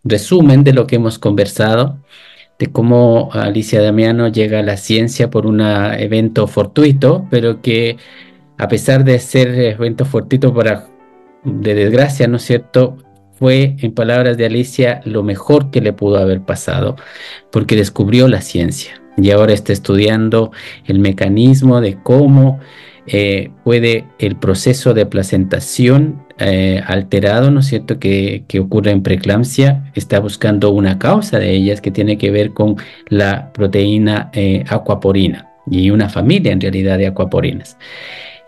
resumen de lo que hemos conversado, de cómo Alicia Damiano llega a la ciencia por un evento fortuito, pero que a pesar de ser evento fortuito de desgracia, ¿no es cierto? Fue, en palabras de Alicia, lo mejor que le pudo haber pasado, porque descubrió la ciencia y ahora está estudiando el mecanismo de cómo puede el proceso de placentación alterado, ¿no es cierto?, que ocurre en preeclampsia, está buscando una causa de ellas que tiene que ver con la proteína aquaporina y una familia en realidad de aquaporinas.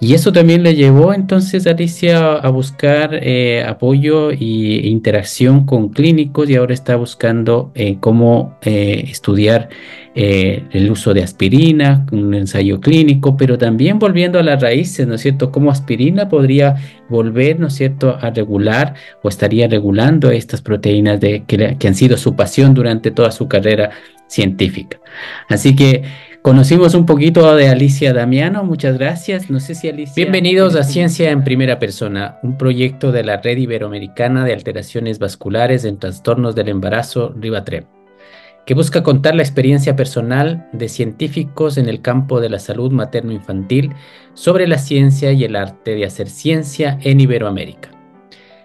Y eso también le llevó entonces a Alicia a buscar apoyo e interacción con clínicos y ahora está buscando cómo estudiar el uso de aspirina, un ensayo clínico, pero también volviendo a las raíces, ¿no es cierto? Cómo aspirina podría volver, ¿no es cierto?, a regular o estaría regulando estas proteínas que han sido su pasión durante toda su carrera científica. Así que conocimos un poquito de Alicia Damiano, muchas gracias. No sé si Alicia... Bienvenidos a Ciencia en Primera Persona, un proyecto de la Red Iberoamericana de Alteraciones Vasculares en Trastornos del Embarazo, Rivatrem, que busca contar la experiencia personal de científicos en el campo de la salud materno-infantil sobre la ciencia y el arte de hacer ciencia en Iberoamérica.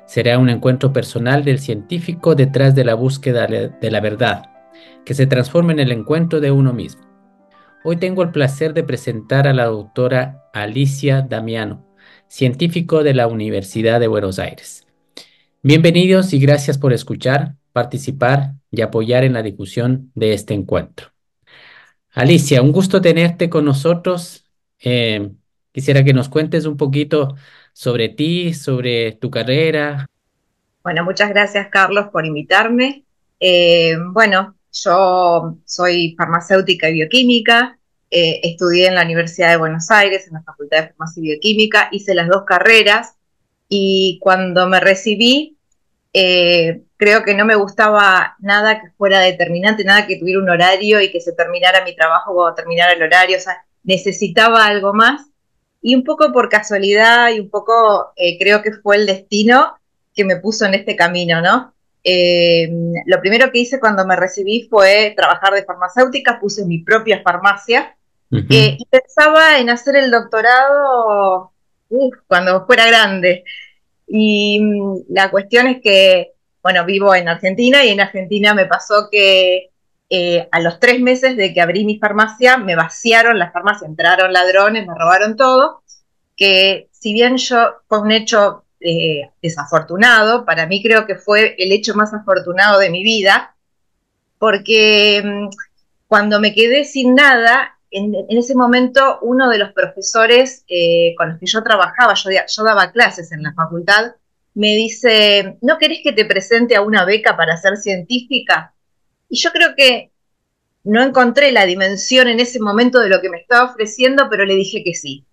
Será un encuentro personal del científico detrás de la búsqueda de la verdad, que se transforma en el encuentro de uno mismo. Hoy tengo el placer de presentar a la doctora Alicia Damiano, científico de la Universidad de Buenos Aires. Bienvenidos y gracias por escuchar, participar y apoyar en la difusión de este encuentro. Alicia, un gusto tenerte con nosotros. Quisiera que nos cuentes un poquito sobre ti, sobre tu carrera. Bueno, muchas gracias, Carlos, por invitarme. Bueno, yo soy farmacéutica y bioquímica, estudié en la Universidad de Buenos Aires, en la Facultad de Farmacia y Bioquímica, hice las dos carreras y cuando me recibí, creo que no me gustaba nada que fuera determinante, nada que tuviera un horario y que se terminara mi trabajo cuando terminara el horario, o sea, necesitaba algo más. Y un poco por casualidad y un poco creo que fue el destino que me puso en este camino, ¿no? Eh, lo primero que hice cuando me recibí fue trabajar de farmacéutica, puse mi propia farmacia y pensaba en hacer el doctorado cuando fuera grande. Y la cuestión es que, bueno, vivo en Argentina y en Argentina me pasó que a los 3 meses de que abrí mi farmacia, me vaciaron la farmacia, entraron ladrones, me robaron todo, que si bien yo fue un hecho desafortunado, para mí creo que fue el hecho más afortunado de mi vida, porque cuando me quedé sin nada, en ese momento uno de los profesores con los que yo trabajaba, yo daba clases en la facultad, me dice, ¿no querés que te presente a una beca para ser científica? Y yo creo que no encontré la dimensión en ese momento de lo que me estaba ofreciendo, pero le dije que sí.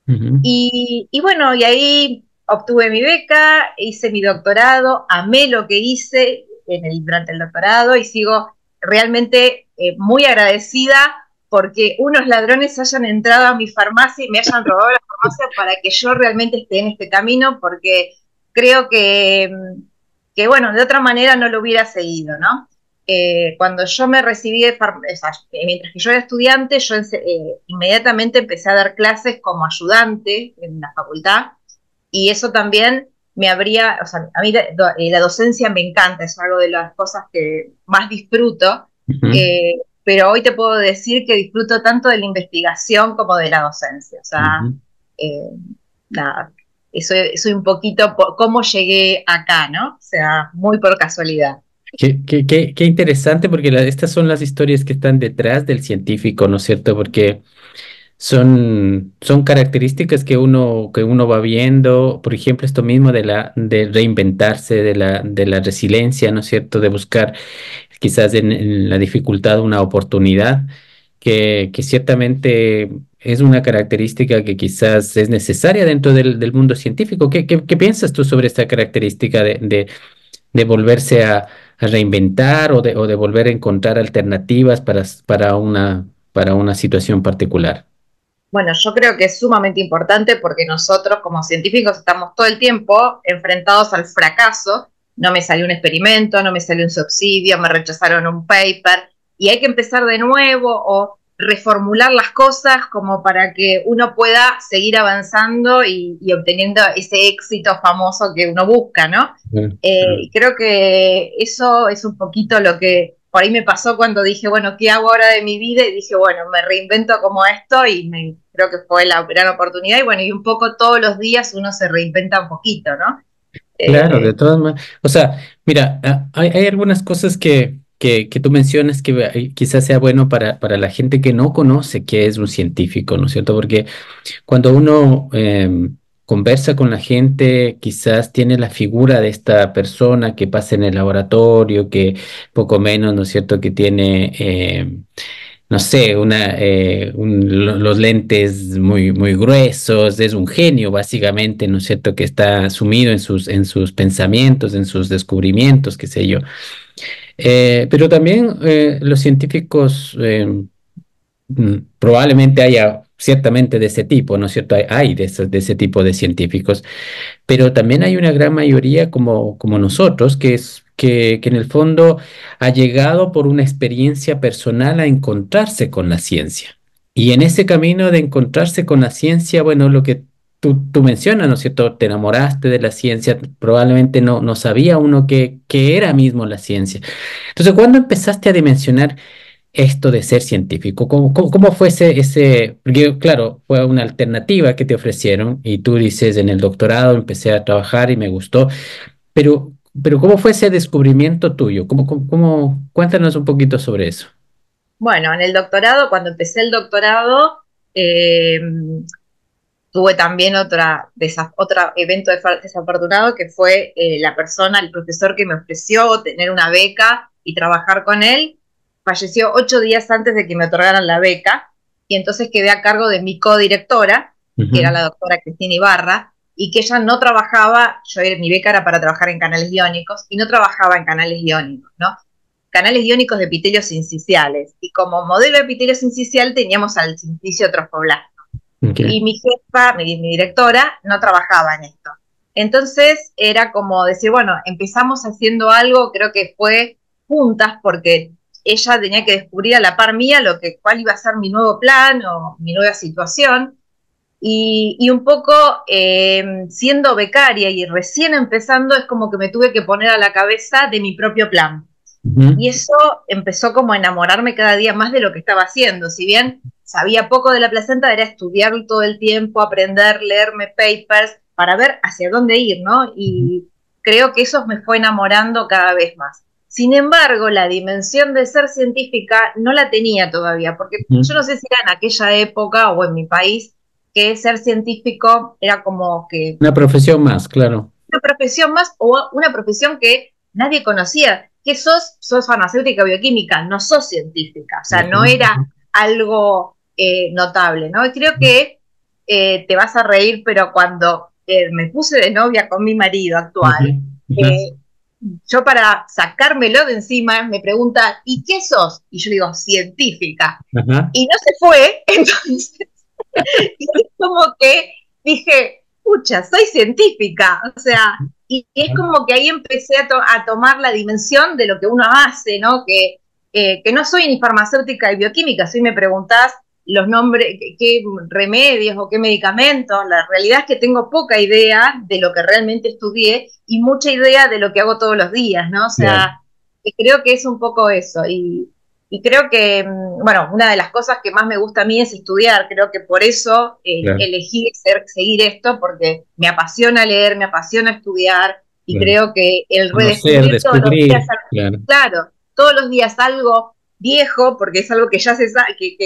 Ujú. Y bueno, y ahí obtuve mi beca, hice mi doctorado, amé lo que hice durante el doctorado y sigo realmente muy agradecida porque unos ladrones hayan entrado a mi farmacia y me hayan robado la farmacia para que yo realmente esté en este camino, porque creo que bueno, de otra manera no lo hubiera seguido, ¿no? Cuando yo me recibí mientras que yo era estudiante, yo inmediatamente empecé a dar clases como ayudante en la facultad y eso también me habría, o sea, a mí la docencia me encanta, es algo de las cosas que más disfruto, Ujú. eh, pero hoy te puedo decir que disfruto tanto de la investigación como de la docencia, o sea, Ujú. eh, nada, eso soy un poquito cómo llegué acá, ¿no? O sea, muy por casualidad. Qué interesante porque estas son las historias que están detrás del científico, ¿no es cierto? Porque son características que uno va viendo, por ejemplo, esto mismo de reinventarse, de la resiliencia, ¿no es cierto? De buscar quizás en la dificultad una oportunidad, que ciertamente es una característica que quizás es necesaria dentro del mundo científico. ¿Qué piensas tú sobre esta característica de volverse a reinventar o de volver a encontrar alternativas para una situación particular? Bueno, yo creo que es sumamente importante porque nosotros como científicos estamos todo el tiempo enfrentados al fracaso no me salió un experimento, no me salió un subsidio, me rechazaron un paper, y hay que empezar de nuevo o reformular las cosas como para que uno pueda seguir avanzando y obteniendo ese éxito famoso que uno busca, ¿no? Mm. Y creo que eso es un poquito lo que por ahí me pasó cuando dije, bueno, ¿qué hago ahora de mi vida? Y dije, bueno, me reinvento como esto y creo que fue la gran oportunidad. Y bueno, y un poco todos los días uno se reinventa un poquito, ¿no? Claro, de Eh, todas maneras. O sea, mira, hay algunas cosas que tú mencionas que quizás sea bueno para la gente que no conoce qué es un científico, ¿no es cierto? Porque cuando uno conversa con la gente, quizás tiene la figura de esta persona que pasa en el laboratorio, que poco menos, ¿no es cierto?, que tiene, no sé, los lentes muy gruesos, es un genio básicamente, ¿no es cierto?, que está sumido en sus pensamientos, en sus descubrimientos, qué sé yo. Pero también los científicos probablemente haya ciertamente de ese tipo, ¿no es cierto? Hay de ese tipo de científicos, pero también hay una gran mayoría como nosotros, que en el fondo ha llegado por una experiencia personal a encontrarse con la ciencia. Y en ese camino de encontrarse con la ciencia, bueno, lo que tú mencionas, ¿no es cierto? Te enamoraste de la ciencia, probablemente no sabía uno qué era mismo la ciencia. Entonces, ¿cuándo empezaste a dimensionar esto de ser científico? ¿Cómo fue porque claro, fue una alternativa que te ofrecieron y tú dices, en el doctorado empecé a trabajar y me gustó, pero ¿cómo fue ese descubrimiento tuyo? Cuéntanos un poquito sobre eso. bueno, en el doctorado, cuando empecé el doctorado, eh, tuve también otro evento desafortunado que fue la persona, el profesor que me ofreció tener una beca y trabajar con él, falleció 8 días antes de que me otorgaran la beca y entonces quedé a cargo de mi codirectora, que era Ujú. la doctora Cristina Ibarra, y que ella no trabajaba, mi beca era para trabajar en canales iónicos y no trabajaba en canales iónicos, ¿no? Canales iónicos de epitelios sinciciales. Y como modelo de epitelio sincicial teníamos al silicio trofoblasta Ok. y mi jefa, mi directora, no trabajaba en esto. Entonces era como decir, bueno, empezamos haciendo algo, creo que fue juntas, porque ella tenía que descubrir a la par mía cuál iba a ser mi nuevo plan o mi nueva situación. Y un poco siendo becaria y recién empezando, es como que me tuve que poner a la cabeza de mi propio plan. Ujú. Y eso empezó como a enamorarme cada día más de lo que estaba haciendo. Si bien sabía poco de la placenta, era estudiar todo el tiempo, aprender, leerme papers para ver hacia dónde ir, ¿no? Y creo que eso me fue enamorando cada vez más. Sin embargo, la dimensión de ser científica no la tenía todavía, porque yo Ujú. no sé si era en aquella época o en mi país que ser científico era como que Una profesión más, claro. una profesión más o una profesión que nadie conocía, que sos farmacéutica bioquímica, no sos científica, o sea, no Ujú. era algo notable, ¿no? Y creo que te vas a reír, pero cuando me puse de novia con mi marido Ujú. actual, Ujú. eh, yo para sacármelo de encima me pregunta, ¿y qué sos? Y yo digo, científica. Ajá. Y no se fue, entonces y es como que dije, pucha, soy científica, o sea, y es como que ahí empecé a tomar la dimensión de lo que uno hace, ¿no? Que no soy ni farmacéutica ni bioquímica, si me preguntás los nombres, qué remedios o qué medicamentos, la realidad es que tengo poca idea de lo que realmente estudié y mucha idea de lo que hago todos los días, ¿no? O Claro. sea, creo que es un poco eso. Y creo que, bueno, una de las cosas que más me gusta a mí es estudiar. Creo que por eso Claro. elegí seguir esto, porque me apasiona leer, me apasiona estudiar y Claro. creo que el Conocer, redescubrir todos los días, descubrir, claro. claro, todos los días algo viejo, porque es algo que ya se sabe, que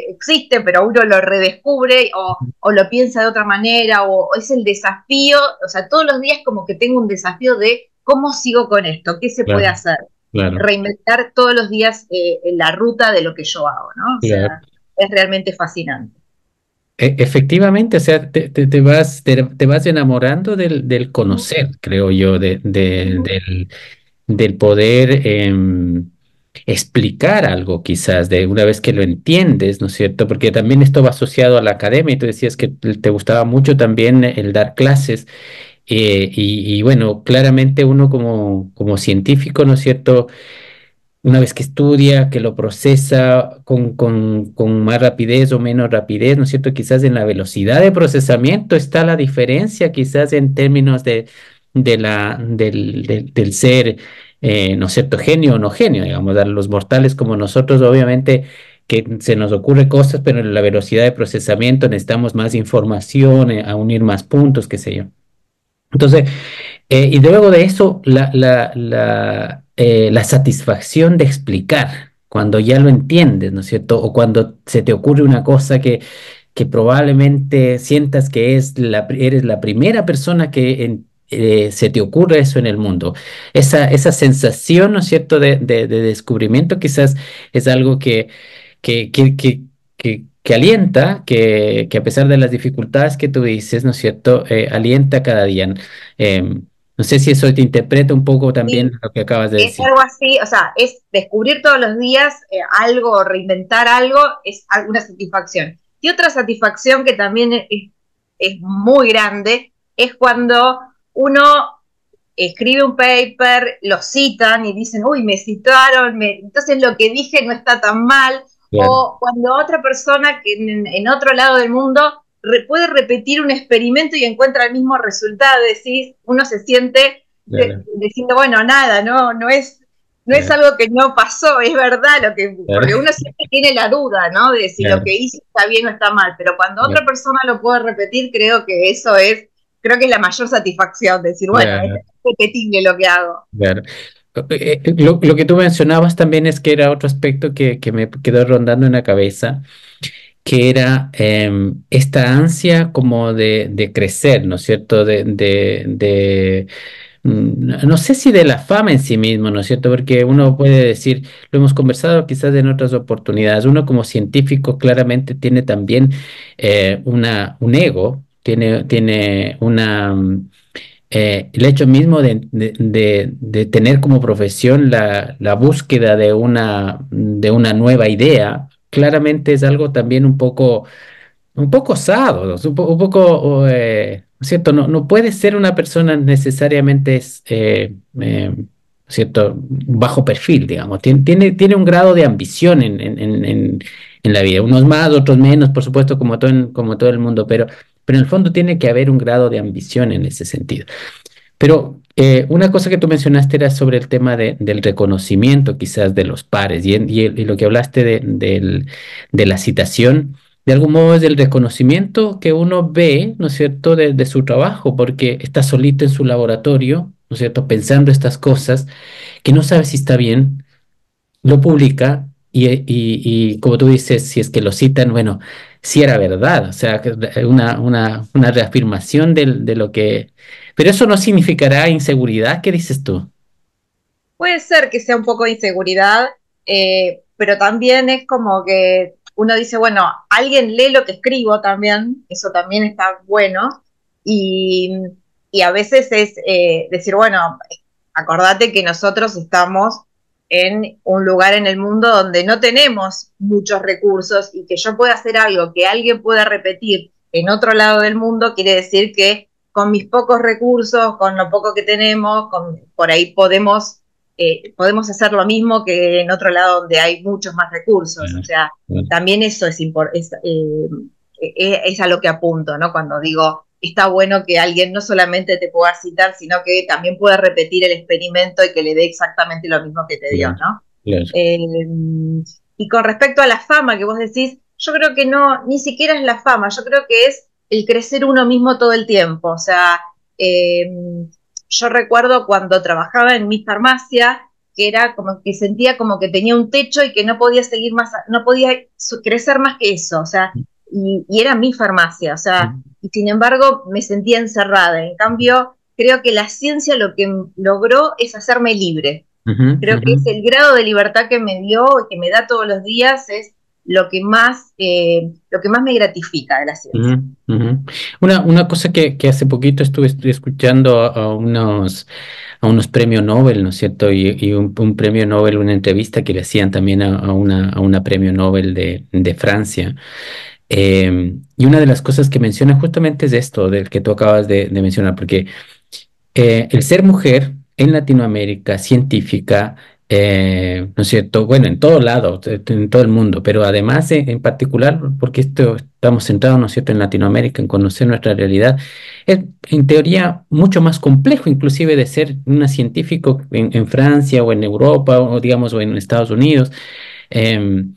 existe, pero uno lo redescubre o lo piensa de otra manera, o es el desafío, o sea, todos los días como que tengo un desafío de cómo sigo con esto, qué se puede Claro. hacer, Claro. reinventar todos los días la ruta de lo que yo hago, ¿no? O Claro. sea, es realmente fascinante. Efectivamente, o sea, te vas enamorando del conocer, creo yo, del poder explicar algo quizás, de una vez que lo entiendes, ¿no es cierto? Porque también esto va asociado a la academia y tú decías que te gustaba mucho también el dar clases. Y bueno, claramente uno como científico, ¿no es cierto? Una vez que estudia, que lo procesa con más rapidez o menos rapidez, ¿no es cierto? Quizás en la velocidad de procesamiento está la diferencia, quizás en términos del ser, ¿no es cierto? Genio o no genio, digamos, a los mortales como nosotros, obviamente que se nos ocurre cosas, pero en la velocidad de procesamiento necesitamos más información, a unir más puntos, qué sé yo. Entonces, y luego de eso, la satisfacción de explicar, cuando ya lo entiendes, ¿no es cierto? O cuando se te ocurre una cosa que probablemente sientas que eres la primera persona se te ocurre eso en el mundo. Esa sensación, ¿no es cierto?, de descubrimiento quizás es algo que, que, que, que alienta, que a pesar de las dificultades que tú dices, ¿no es cierto?, alienta cada día. No sé si eso te interpreta un poco también Sí, lo que acabas de es decir. algo así, o sea, es descubrir todos los días algo, reinventar algo, es una satisfacción. Y otra satisfacción que también es muy grande es cuando uno escribe un paper, lo citan y dicen, uy, me citaron, entonces lo que dije no está tan mal, Claro, o cuando otra persona que en otro lado del mundo puede repetir un experimento y encuentra el mismo resultado, decís, uno se siente claro, diciendo, bueno, nada, no es claro, algo que no pasó, es verdad claro, porque uno siempre tiene la duda, ¿no? De si lo claro, que hizo está bien o está mal, pero cuando claro, otra persona lo puede repetir, creo que es la mayor satisfacción, decir, bueno, es claro, repetible lo que hago. claro. Lo que tú mencionabas también es que era otro aspecto que me quedó rondando en la cabeza, que era esta ansia como de crecer, ¿no es cierto? No sé si de la fama en sí mismo, ¿no es cierto? Porque uno puede decir, lo hemos conversado quizás en otras oportunidades, uno como científico claramente tiene también un ego, tiene el hecho mismo de tener como profesión la búsqueda de una nueva idea, claramente es algo también un poco osado, ¿no? Un poco, ¿cierto? No puede ser una persona necesariamente, ¿cierto? Bajo perfil, digamos. Tiene un grado de ambición en la vida. Unos más, otros menos, por supuesto, como todo el mundo, pero en el fondo tiene que haber un grado de ambición en ese sentido. Pero una cosa que tú mencionaste era sobre el tema del reconocimiento quizás de los pares y lo que hablaste de la citación, de algún modo es el reconocimiento que uno ve, ¿no es cierto?, de su trabajo, porque está solito en su laboratorio, ¿no es cierto?, pensando estas cosas, que no sabe si está bien, lo publica y como tú dices, si es que lo citan, bueno, si era verdad, o sea, una reafirmación de lo que... Pero eso no significará inseguridad, ¿qué dices tú? Puede ser que sea un poco de inseguridad, pero también es como que uno dice, bueno, alguien lee lo que escribo también, eso también está bueno, y, y a veces es decir, bueno, acordate que nosotros estamos en un lugar en el mundo donde no tenemos muchos recursos y que yo pueda hacer algo que alguien pueda repetir en otro lado del mundo, quiere decir que con mis pocos recursos, con lo poco que tenemos, por ahí podemos hacer lo mismo que en otro lado donde hay muchos más recursos. O Claro, sea, claro, también eso es a lo que apunto, ¿no? Cuando digo, está bueno que alguien no solamente te pueda citar, sino que también pueda repetir el experimento y que le dé exactamente lo mismo que te dio, claro, ¿no? claro. Eh, y con respecto a la fama que vos decís, yo creo que no, ni siquiera es la fama, yo creo que es el crecer uno mismo todo el tiempo. O sea, eh, yo recuerdo cuando trabajaba en mi farmacia, que era como que sentía como que tenía un techo y que no podía seguir más, no podía crecer más que eso. O sea, y era mi farmacia, o sea, y sin embargo me sentía encerrada. En cambio, creo que la ciencia lo que logró es hacerme libre. Ujú, Creo ujú, que es el grado de libertad que me dio y que me da todos los días es lo que más me gratifica de la ciencia. ujú, ujú. Una cosa que hace poquito estuve escuchando a unos premios Nobel, ¿no es cierto? Y un premio Nobel, una entrevista que le hacían también a una premio Nobel de Francia. Y una de las cosas que menciona justamente es esto, del que tú acabas de mencionar, porque el ser mujer en Latinoamérica, científica, ¿no es cierto? Bueno, en todo lado, en todo el mundo, pero además en particular, porque esto estamos centrados, ¿no es cierto?, en Latinoamérica, en conocer nuestra realidad, es en teoría mucho más complejo inclusive de ser una científico en Francia o en Europa o digamos o en Estados Unidos. Em,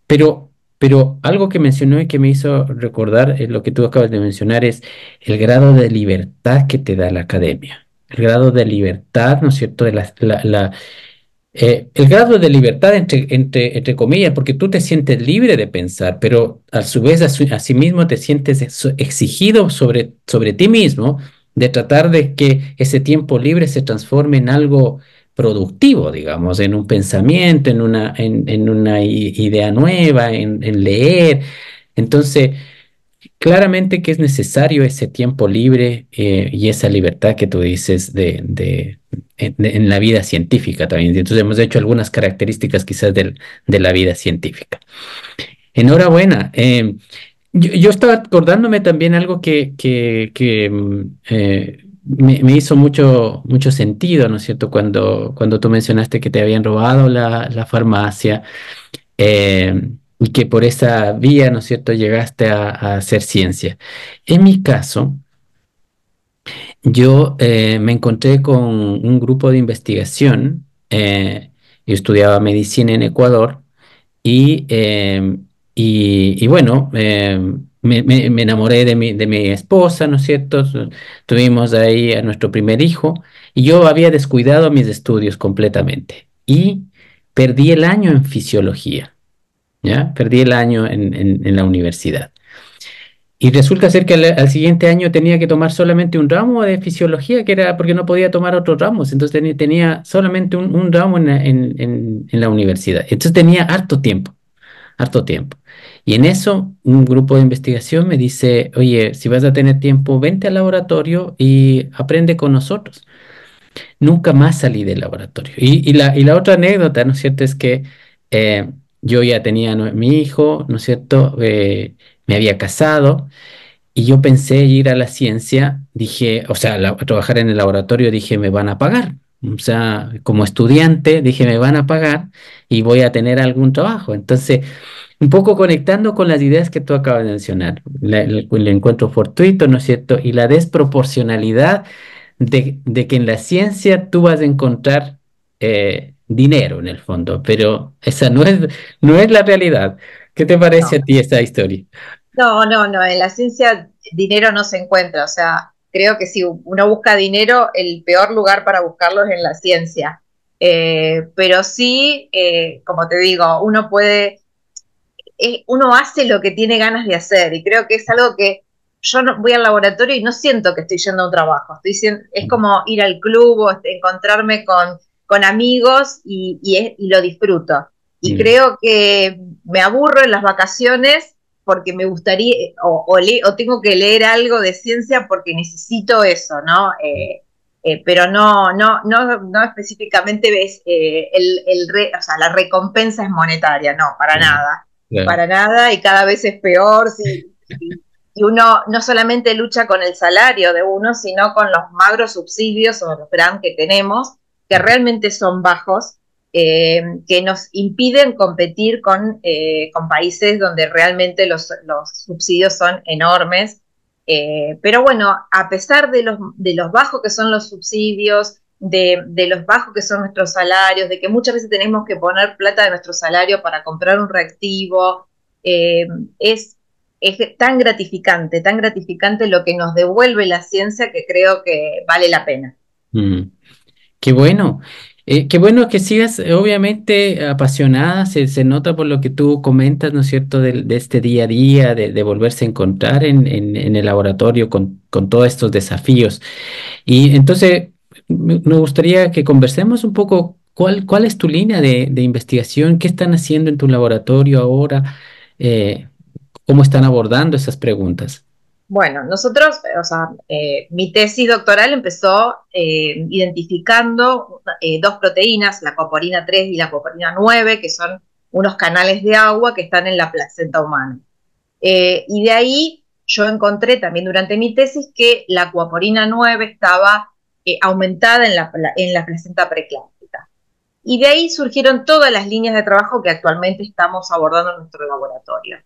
pero, pero algo que mencionó y que me hizo recordar lo que tú acabas de mencionar es el grado de libertad que te da la academia. El grado de libertad, ¿no es cierto? El grado de libertad entre comillas, porque tú te sientes libre de pensar, pero a su vez asimismo te sientes exigido sobre ti mismo de tratar de que ese tiempo libre se transforme en algo productivo, digamos, en un pensamiento, en una idea nueva, en leer. Entonces, claramente que es necesario ese tiempo libre y esa libertad que tú dices en la vida científica también. Entonces hemos hecho algunas características quizás de la vida científica. Enhorabuena. Yo estaba acordándome también algo que me hizo mucho sentido, ¿no es cierto? Cuando tú mencionaste que te habían robado la farmacia y que por esa vía, ¿no es cierto?, llegaste a hacer ciencia. En mi caso, yo me encontré con un grupo de investigación. Yo estudiaba medicina en Ecuador y bueno, me enamoré de mi esposa, ¿no es cierto? Tuvimos ahí a nuestro primer hijo y yo había descuidado mis estudios completamente y perdí el año en fisiología. ¿Ya? Perdí el año en la universidad. Y resulta ser que al siguiente año tenía que tomar solamente un ramo de fisiología, que era porque no podía tomar otros ramos. Entonces tenía solamente un ramo en la universidad. Entonces tenía harto tiempo, harto tiempo. Y en eso, un grupo de investigación me dice, oye, si vas a tener tiempo, vente al laboratorio y aprende con nosotros. Nunca más salí del laboratorio. Y la otra anécdota, ¿no es cierto?, es que eh, yo ya tenía mi hijo, ¿no es cierto? Me había casado y yo pensé ir a la ciencia, dije, o sea, trabajar en el laboratorio, dije, me van a pagar. O sea, como estudiante, dije, me van a pagar y voy a tener algún trabajo. Entonces, un poco conectando con las ideas que tú acabas de mencionar, el encuentro fortuito, ¿no es cierto? Y la desproporcionalidad de que en la ciencia tú vas a encontrar dinero en el fondo, pero esa no es la realidad. ¿Qué te parece a No. ti esta historia? No, no, no, en la ciencia dinero no se encuentra, o sea, creo que si uno busca dinero, el peor lugar para buscarlo es en la ciencia. Pero sí, como te digo, uno hace lo que tiene ganas de hacer y creo que es algo que yo no, voy al laboratorio y no siento que estoy yendo a un trabajo, es como ir al club o encontrarme con amigos y lo disfruto. Y Mm, creo que me aburro en las vacaciones porque me gustaría, o tengo que leer algo de ciencia porque necesito eso, ¿no? Pero no específicamente ves o sea, la recompensa es monetaria, no, claro, claro. para nada, y cada vez es peor y uno no solamente lucha con el salario de uno, sino con los magros subsidios o los grants que tenemos, que realmente son bajos, que nos impiden competir con países donde realmente los subsidios son enormes. Pero bueno, a pesar de los bajos que son los subsidios, de los bajos que son nuestros salarios, de que muchas veces tenemos que poner plata de nuestro salario para comprar un reactivo, eh, es, es tan gratificante lo que nos devuelve la ciencia que creo que vale la pena. Mm. Qué bueno. Qué bueno que sigas, obviamente, apasionada, se nota por lo que tú comentas, ¿no es cierto?, de este día a día, de volverse a encontrar en el laboratorio con todos estos desafíos. Y entonces, me gustaría que conversemos un poco cuál es tu línea de investigación, qué están haciendo en tu laboratorio ahora, Eh, cómo están abordando esas preguntas. Bueno, nosotros, o sea, mi tesis doctoral empezó identificando dos proteínas, la coporina 3 y la coporina 9, que son unos canales de agua que están en la placenta humana. Y de ahí yo encontré también durante mi tesis que la acuaporina 9 estaba aumentada en la placenta preeclámptica. Y de ahí surgieron todas las líneas de trabajo que actualmente estamos abordando en nuestro laboratorio.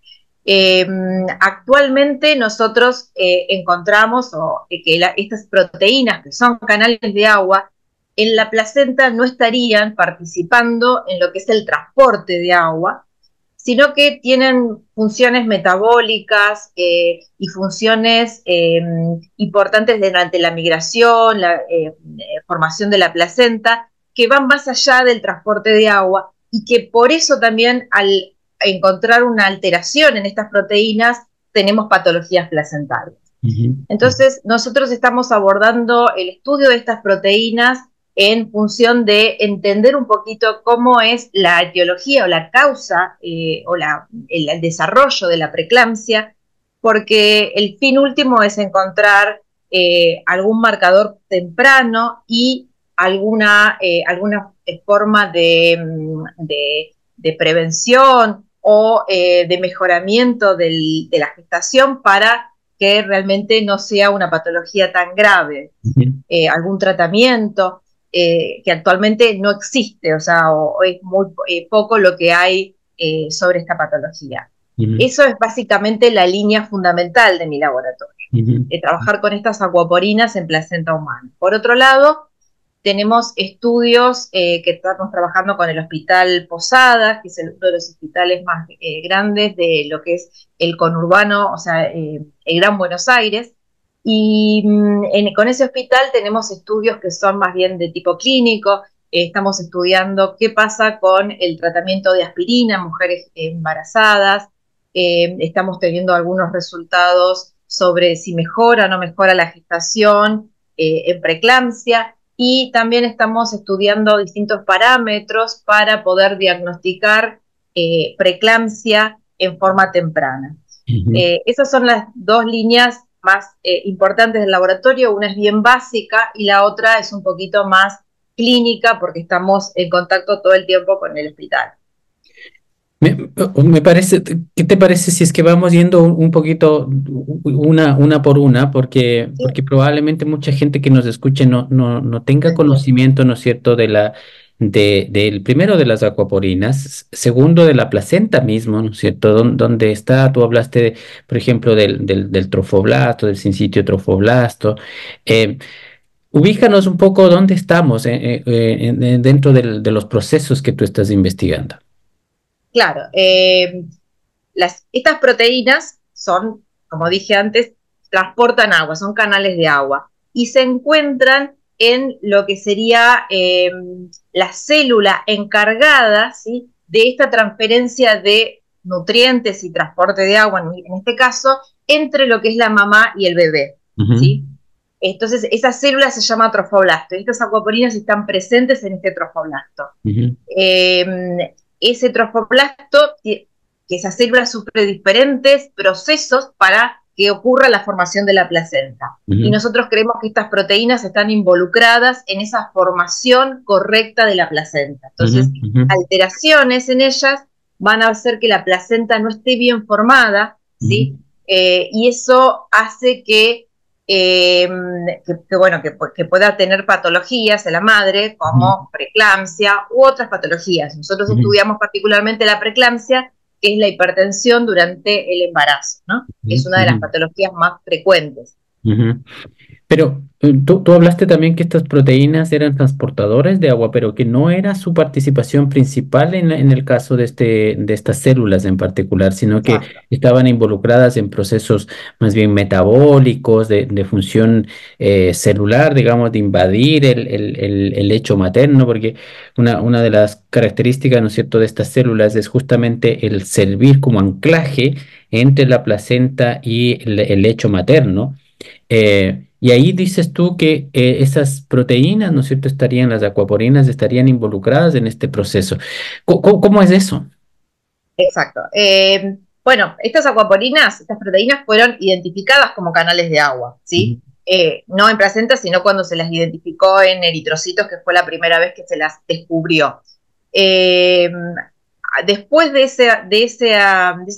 Actualmente nosotros encontramos que estas proteínas que son canales de agua en la placenta no estarían participando en lo que es el transporte de agua, sino que tienen funciones metabólicas y funciones importantes durante la migración, la formación de la placenta, que van más allá del transporte de agua y que por eso también al encontrar una alteración en estas proteínas tenemos patologías placentarias. Entonces, nosotros estamos abordando el estudio de estas proteínas en función de entender un poquito cómo es la etiología o la causa o el desarrollo de la preeclampsia, porque el fin último es encontrar algún marcador temprano y alguna forma de prevención o de mejoramiento de la gestación para que realmente no sea una patología tan grave, algún tratamiento que actualmente no existe, o sea, o es muy poco lo que hay sobre esta patología. Eso es básicamente la línea fundamental de mi laboratorio, trabajar con estas acuaporinas en placenta humana. Por otro lado, tenemos estudios que estamos trabajando con el Hospital Posadas, que es uno de los hospitales más grandes de lo que es el conurbano, o sea, el Gran Buenos Aires. Y con ese hospital tenemos estudios que son más bien de tipo clínico. Estamos estudiando qué pasa con el tratamiento de aspirina en mujeres embarazadas. Estamos teniendo algunos resultados sobre si mejora o no mejora la gestación en preeclampsia. Y también estamos estudiando distintos parámetros para poder diagnosticar preeclampsia en forma temprana. Esas son las dos líneas más importantes del laboratorio. Una es bien básica y la otra es un poquito más clínica porque estamos en contacto todo el tiempo con el hospital. Me parece, ¿qué te parece si es que vamos yendo un poquito una por una? Porque probablemente mucha gente que nos escuche no tenga conocimiento, ¿no es cierto?, del primero de las acuaporinas, segundo de la placenta mismo, ¿no es cierto?, donde está, tú hablaste, por ejemplo, del trofoblasto, del sincitio trofoblasto. Ubícanos un poco dónde estamos dentro de los procesos que tú estás investigando. Claro, estas proteínas son, como dije antes, transportan agua, son canales de agua y se encuentran en lo que sería la célula encargada, ¿sí?, de esta transferencia de nutrientes y transporte de agua, en este caso, entre lo que es la mamá y el bebé, ¿sí? Entonces, esa célula se llama trofoblasto y estas acuaporinas están presentes en este trofoblasto. Ese trofoblasto, que esa célula sufre diferentes procesos para que ocurra la formación de la placenta. Y nosotros creemos que estas proteínas están involucradas en esa formación correcta de la placenta. Entonces, alteraciones en ellas van a hacer que la placenta no esté bien formada, ¿sí? Y eso hace que pueda tener patologías en la madre como preeclampsia u otras patologías. Nosotros estudiamos particularmente la preeclampsia, que es la hipertensión durante el embarazo, ¿no? Es una de las patologías más frecuentes. Pero tú hablaste también que estas proteínas eran transportadores de agua, pero que no era su participación principal en el caso de estas células en particular, sino que estaban involucradas en procesos más bien metabólicos, de función celular, digamos, de invadir el lecho materno, porque una de las características, ¿no es cierto?, de estas células es justamente el servir como anclaje entre la placenta y el lecho materno. Y ahí dices tú que esas proteínas, ¿no es cierto?, las acuaporinas estarían involucradas en este proceso. ¿Cómo es eso? Exacto. Bueno, estas acuaporinas, estas proteínas fueron identificadas como canales de agua, ¿sí? No en placenta, sino cuando se las identificó en eritrocitos, que fue la primera vez que se las descubrió. Después de ese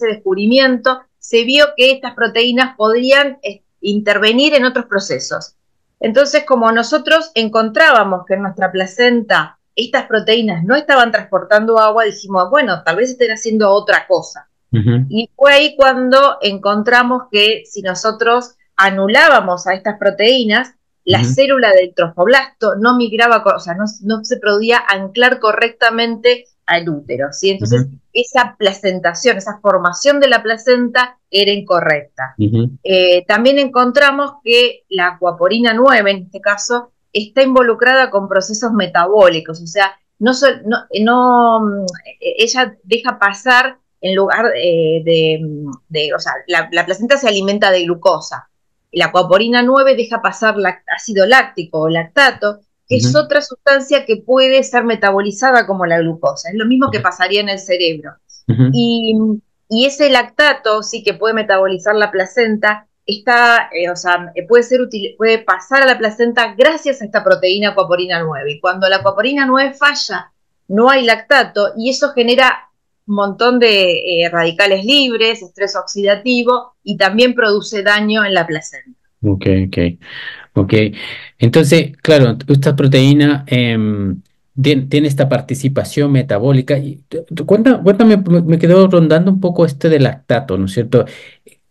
descubrimiento, se vio que estas proteínas podrían intervenir en otros procesos. Entonces, como nosotros encontrábamos que en nuestra placenta estas proteínas no estaban transportando agua, dijimos, bueno, tal vez estén haciendo otra cosa. Y fue ahí cuando encontramos que si nosotros anulábamos a estas proteínas, la célula del tromboblasto no migraba, o sea, no se podía anclar correctamente al útero, ¿sí? Entonces, esa placentación, esa formación de la placenta era incorrecta. También encontramos que la acuaporina 9, en este caso, está involucrada con procesos metabólicos, o sea, ella deja pasar en lugar o sea, la placenta se alimenta de glucosa. La acuaporina 9 deja pasar ácido láctico o lactato, que es otra sustancia que puede ser metabolizada como la glucosa. Es lo mismo que pasaría en el cerebro. Y ese lactato, sí, que puede metabolizar la placenta, o sea, puede pasar a la placenta gracias a esta proteína acuaporina 9. Y cuando la acuaporina 9 falla, no hay lactato y eso genera un montón de radicales libres, estrés oxidativo y también produce daño en la placenta. Ok, ok, ok. Entonces, claro, esta proteína tiene esta participación metabólica. Y, cuéntame, me quedó rondando un poco este de lactato, ¿no es cierto?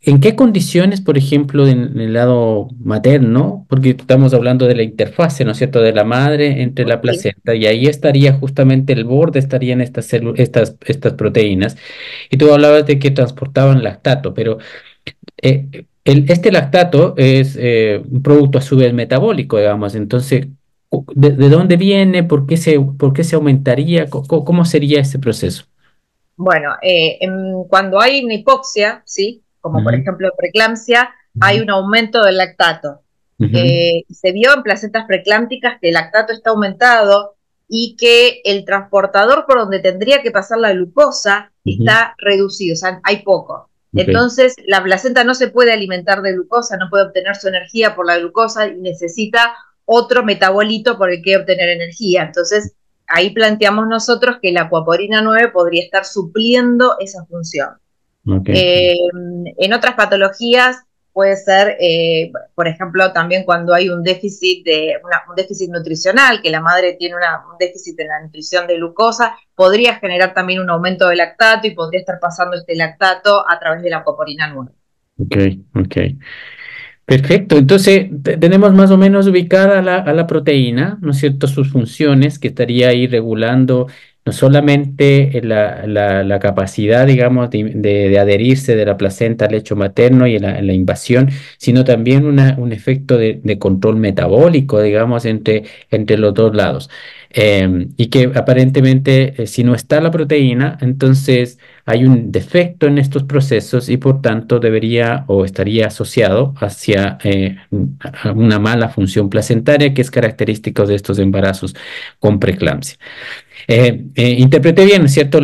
¿En qué condiciones, por ejemplo, en el lado materno, porque estamos hablando de la interfase, ¿no es cierto?, de la madre entre la Sí. placenta, y ahí estaría justamente el borde, estarían estas proteínas, y tú hablabas de que transportaban lactato, pero este lactato es un producto a su vez metabólico, digamos. Entonces, ¿de dónde viene? ¿Por qué se aumentaría? ¿Cómo sería ese proceso? Bueno, cuando hay una hipoxia, ¿sí? Como por Ujú, ejemplo preeclampsia, hay ujú, un aumento del lactato. ujú, Se vio en placentas preeclámpticas que el lactato está aumentado y que el transportador por donde tendría que pasar la glucosa ujú. está reducido, o sea, hay poco. Ok, Entonces, la placenta no se puede alimentar de glucosa, no puede obtener su energía por la glucosa y necesita otro metabolito por el que obtener energía. Entonces, ahí planteamos nosotros que la acuaporina 9 podría estar supliendo esa función. ok. Eh, en otras patologías puede ser, por ejemplo, también cuando hay un déficit un déficit nutricional, que la madre tiene un déficit en la nutrición de glucosa, podría generar también un aumento del lactato y podría estar pasando este lactato a través de la acuaporina 9. Ok, ok. Perfecto, entonces tenemos más o menos ubicada a la proteína, ¿no es cierto? Sus funciones, que estaría ahí regulando no solamente la capacidad, digamos, de adherirse de la placenta al lecho materno y en la invasión, sino también un efecto de control metabólico, digamos, entre los dos lados. Y que aparentemente, si no está la proteína, entonces hay un defecto en estos procesos y por tanto debería o estaría asociado hacia a una mala función placentaria que es característico de estos embarazos con preeclampsia. Interpreté bien, ¿no es cierto?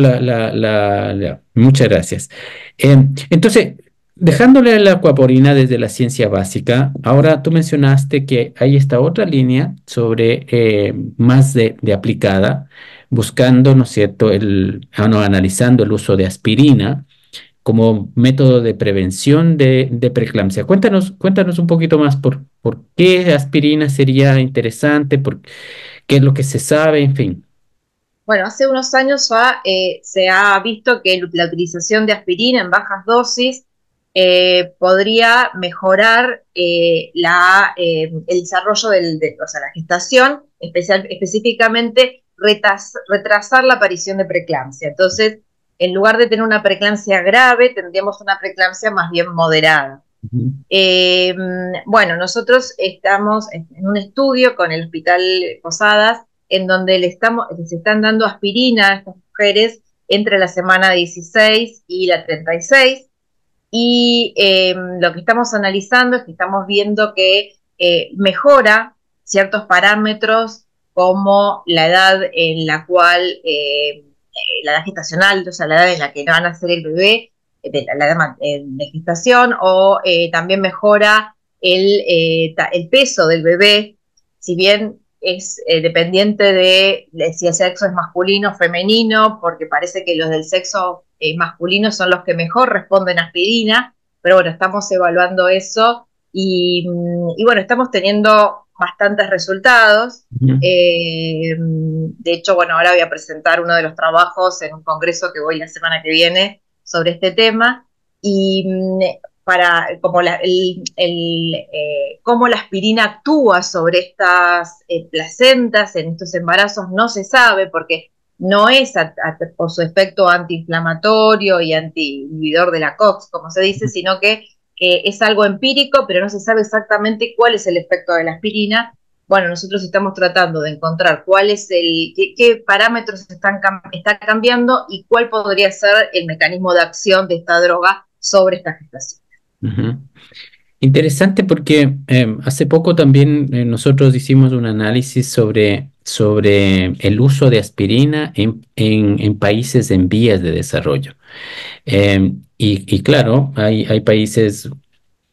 Muchas gracias. Entonces, dejándole la acuaporina desde la ciencia básica, ahora tú mencionaste que hay esta otra línea sobre más de aplicada, buscando, ¿no es cierto?, no, analizando el uso de aspirina como método de prevención de preeclampsia. Cuéntanos un poquito más por qué aspirina sería interesante, por qué es lo que se sabe, en fin. Bueno, hace unos años se ha visto que la utilización de aspirina en bajas dosis podría mejorar el desarrollo o sea, la gestación, específicamente retrasar la aparición de preeclampsia. Entonces, en lugar de tener una preeclampsia grave, tendríamos una preeclampsia más bien moderada. Ujú, Eh, bueno, nosotros estamos en un estudio con el Hospital Posadas en donde les están dando aspirina a estas mujeres entre la semana 16 y la 36 y lo que estamos analizando es que estamos viendo que mejora ciertos parámetros como la edad en la cual, la edad gestacional, o sea, la edad en la que van a nacer el bebé, la edad de gestación, o también mejora el peso del bebé, si bien es dependiente de si el sexo es masculino o femenino, porque parece que los del sexo masculino son los que mejor responden a aspirina, pero bueno, estamos evaluando eso y bueno, estamos teniendo bastantes resultados. Ujú. De hecho, bueno, ahora voy a presentar uno de los trabajos en un congreso que voy la semana que viene sobre este tema y para como cómo la aspirina actúa sobre estas placentas en estos embarazos no se sabe porque no es por su efecto antiinflamatorio y antiinhibidor de la COX, como se dice, sino que es algo empírico, pero no se sabe exactamente cuál es el efecto de la aspirina. Bueno, nosotros estamos tratando de encontrar cuál es qué parámetros está cambiando y cuál podría ser el mecanismo de acción de esta droga sobre esta gestación. Ujú. Interesante porque hace poco también nosotros hicimos un análisis sobre el uso de aspirina en países en vías de desarrollo. Y claro, hay países,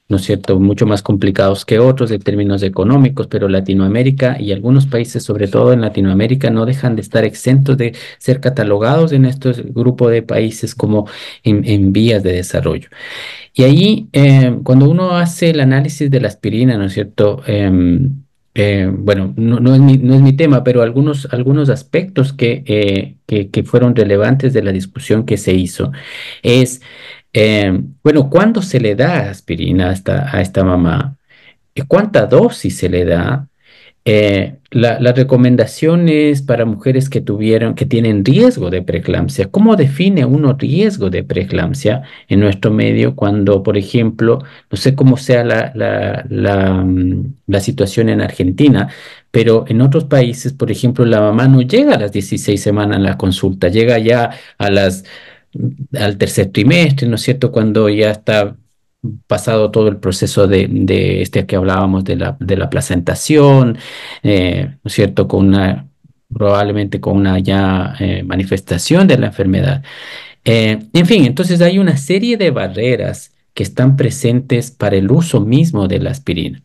¿no es cierto?, mucho más complicados que otros en términos económicos, pero Latinoamérica y algunos países, sobre todo en Latinoamérica, no dejan de estar exentos de ser catalogados en estos grupos de países como en vías de desarrollo. Y ahí, cuando uno hace el análisis de la aspirina, ¿no es cierto? Bueno, no es mi tema, pero algunos aspectos que fueron relevantes de la discusión que se hizo es, bueno, ¿cuándo se le da aspirina a esta mamá? ¿Cuánta dosis se le da? La recomendación es para mujeres que tienen riesgo de preeclampsia. ¿Cómo define uno riesgo de preeclampsia en nuestro medio cuando, por ejemplo, no sé cómo sea la situación en Argentina, pero en otros países, por ejemplo, la mamá no llega a las 16 semanas a la consulta, llega ya a al tercer trimestre, ¿no es cierto? Cuando ya está pasado todo el proceso de este que hablábamos de la placentación, ¿no es cierto? Probablemente con una ya manifestación de la enfermedad. En fin, entonces hay una serie de barreras que están presentes para el uso mismo de la aspirina.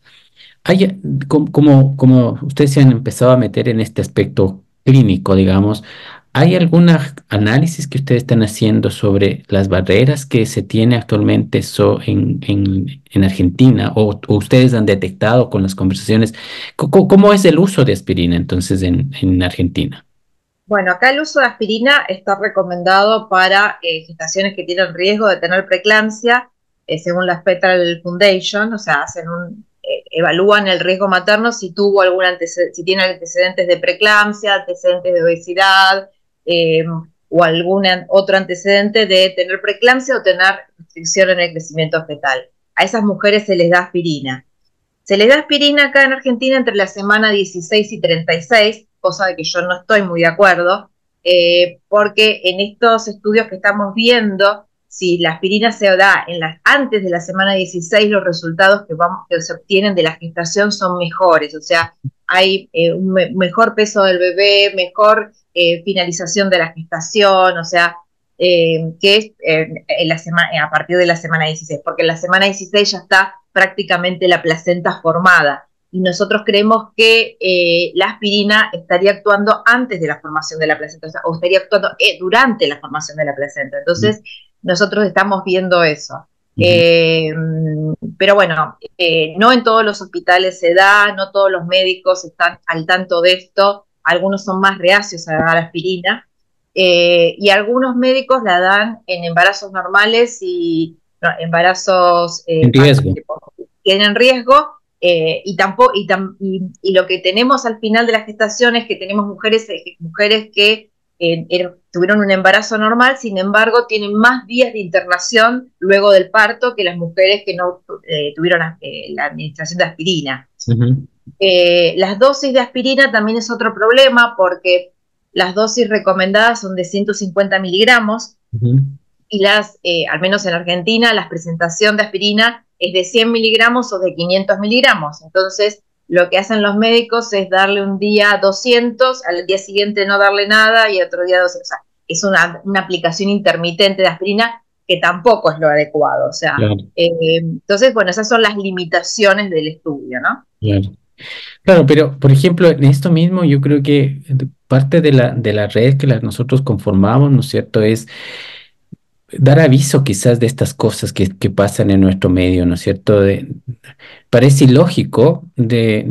Como ustedes se han empezado a meter en este aspecto clínico, digamos, ¿hay algún análisis que ustedes están haciendo sobre las barreras que se tiene actualmente en Argentina o ustedes han detectado con las conversaciones? ¿Cómo es el uso de aspirina entonces en Argentina? Bueno, acá el uso de aspirina está recomendado para gestaciones que tienen riesgo de tener preeclampsia, según la Federal Foundation, o sea, evalúan el riesgo materno si tuvo si tiene antecedentes de preeclampsia, antecedentes de obesidad eh, o algún otro antecedente de tener preeclampsia o tener restricción en el crecimiento fetal. A esas mujeres se les da aspirina. Se le da aspirina acá en Argentina entre la semana 16 y 36, cosa de que yo no estoy muy de acuerdo, porque en estos estudios que estamos viendo, si la aspirina se da antes de la semana 16, los resultados que se obtienen de la gestación son mejores, o sea, hay un mejor peso del bebé, mejor finalización de la gestación, o sea, que es a partir de la semana 16, porque en la semana 16 ya está prácticamente la placenta formada. Y nosotros creemos que la aspirina estaría actuando antes de la formación de la placenta, o estaría actuando durante la formación de la placenta. Entonces, nosotros estamos viendo eso. Ujú. Pero bueno, no en todos los hospitales se da, no todos los médicos están al tanto de esto, algunos son más reacios a dar aspirina, y algunos médicos la dan en embarazos normales y no, embarazos En riesgo. que tienen riesgo, y lo que tenemos al final de la gestación es que tenemos mujeres que tuvieron un embarazo normal, sin embargo tienen más días de internación luego del parto que las mujeres que no tuvieron la administración de aspirina. Ujú. Las dosis de aspirina también es otro problema porque las dosis recomendadas son de 150 miligramos Ujú. y al menos en Argentina, la presentación de aspirina es de 100 miligramos o de 500 miligramos. Entonces, lo que hacen los médicos es darle un día 200, al día siguiente no darle nada y otro día 200. O sea, es una aplicación intermitente de aspirina que tampoco es lo adecuado. O sea, Claro, entonces, bueno, esas son las limitaciones del estudio, ¿no? claro. Claro, pero por ejemplo, en esto mismo yo creo que parte de la red que nosotros conformamos, ¿no es cierto?, es dar aviso quizás de estas cosas que pasan en nuestro medio, ¿no es cierto? Parece ilógico de